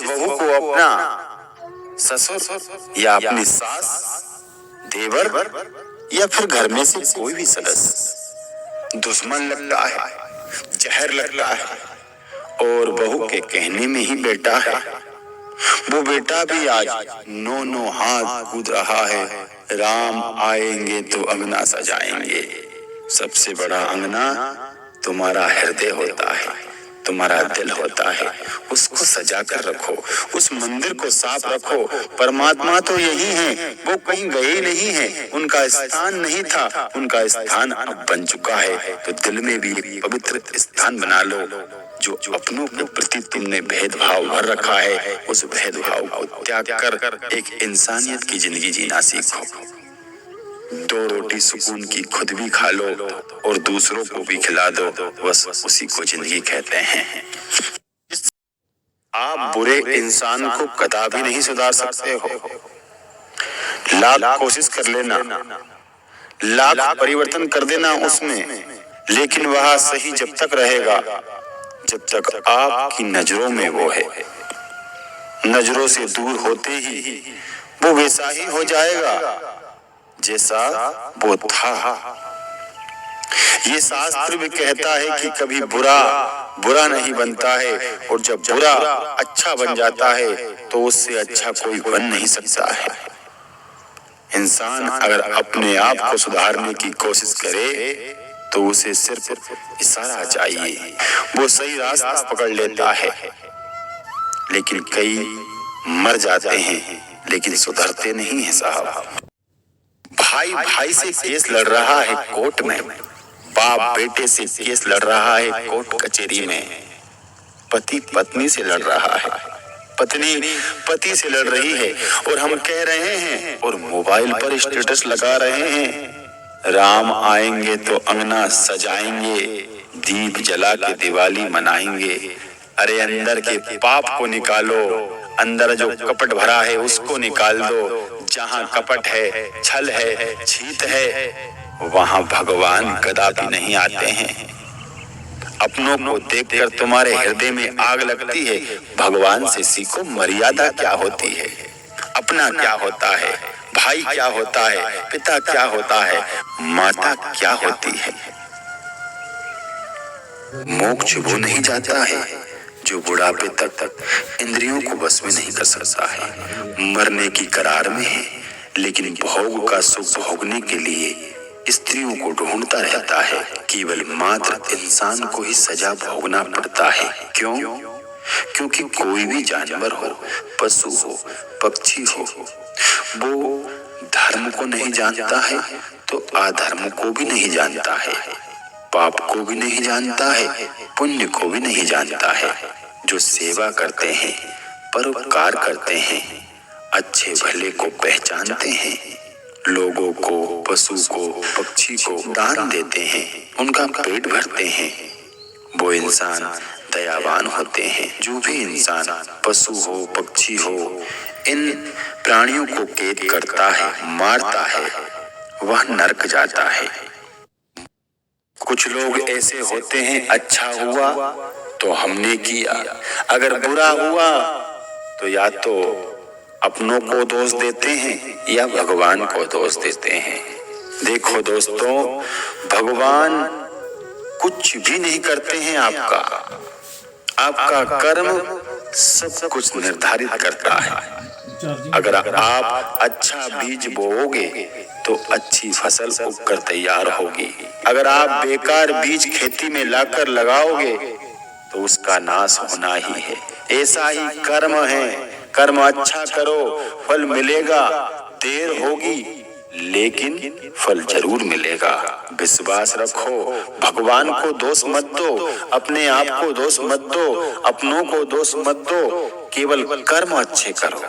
बहू को अपना ससुर या अपनी सास, देवर या फिर घर में से कोई भी सदस्य दुश्मन लगता है, जहर लगता है, और बहू के कहने में ही बेटा है, वो बेटा भी आज नो नो हाथ कूद रहा है, राम आएंगे तो अंगना सजाएंगे। सबसे बड़ा अंगना तुम्हारा हृदय होता है, तुम्हारा दिल होता है, उसको सजा कर रखो, उस मंदिर को साफ रखो। परमात्मा तो यही है, वो कहीं गए नहीं है, उनका स्थान नहीं था, उनका स्थान अब बन चुका है। तो दिल में भी एक पवित्र स्थान बना लो। जो अपनों के प्रति तुमने भेदभाव भर रखा है, उस भेदभाव को त्याग कर एक इंसानियत की जिंदगी जीना सीखो। 2 रोटी सुकून की खुद भी खा लो और दूसरों को भी खिला दो, बस उसी को जिंदगी कहते हैं। आप बुरे इंसान को कदापि नहीं सुधार सकते हो। लाख कोशिश कर लेना, लाख परिवर्तन कर देना उसमें, लेकिन वह सही जब तक रहेगा जब तक आपकी नजरों में वो है। नजरों से दूर होते ही वो वैसा ही हो जाएगा जैसा वो था। ये शास्त्र भी कहता है कि कभी बुरा बुरा नहीं बनता है, और जब बुरा अच्छा बन जाता है तो उससे अच्छा कोई बन नहीं सकता है। इंसान अगर अपने आप को सुधारने की कोशिश करे तो उसे सिर्फ इशारा चाहिए, वो सही रास्ता पकड़ लेता है। लेकिन कई मर जाते हैं लेकिन सुधरते नहीं है साहब। भाई भाई से केस लड़ रहा है कोर्ट में, बाप बेटे से केस लड़ रहा है कोर्ट कचहरी में, पति पत्नी से लड़ रहा है, पत्नी पति से लड़ रही है, और हम कह रहे हैं और मोबाइल पर स्टेटस लगा रहे हैं, राम आएंगे तो अंगना सजाएंगे, दीप जला के दिवाली मनाएंगे। अरे अंदर के पाप को निकालो, अंदर जो कपट भरा है उसको निकाल दो। जहाँ कपट है, छल है, छीत है, वहाँ भगवान कदापि नहीं आते हैं। अपनों को देखकर तुम्हारे हृदय में आग लगती है। भगवान से सीखो मर्यादा क्या होती है, अपना क्या होता है, भाई क्या होता है, पिता क्या होता है, माता क्या होती है। मोक्ष वो नहीं जाता है जो बुढ़ापे तक इंद्रियों को बस में नहीं कर सकता है। मरने की करार में है, लेकिन भोग का सुख भोगने के लिए स्त्रियों को ढूंढता रहता है। केवल मात्र इंसान को ही सजा भोगना पड़ता है। क्यों? क्योंकि कोई भी जानवर हो, पशु हो, पक्षी हो, वो धर्म को नहीं जानता है तो अधर्म को भी नहीं जानता है, पाप को भी नहीं जानता है, पुण्य को भी नहीं जानता है। जो सेवा करते हैं, परोपकार करते हैं, अच्छे भले को पहचानते हैं, लोगों को, पशु को, पक्षी को दान देते हैं, उनका पेट भरते हैं, वो इंसान दयावान होते हैं। जो भी इंसान पशु हो, पक्षी हो, इन प्राणियों को कैद करता है, मारता है, वह नरक जाता है। कुछ लोग ऐसे होते हैं, अच्छा हुआ तो हमने किया, अगर बुरा हुआ तो या तो अपनों को दोष देते हैं या भगवान को दोष देते हैं। देखो दोस्तों, भगवान कुछ भी नहीं करते हैं आपका कर्म सब कुछ निर्धारित करता है। अगर आप अच्छा बीज बोओगे तो अच्छी फसल उगकर तैयार होगी। अगर आप बेकार बीज खेती में लाकर लगाओगे तो उसका नाश होना ही है। ऐसा ही कर्म है, कर्म अच्छा करो, फल मिलेगा, देर होगी लेकिन फल जरूर मिलेगा। विश्वास रखो, भगवान को दोष मत दो, अपने आप को दोष मत दो, अपनों को दोष मत दो, केवल कर्म अच्छे करो।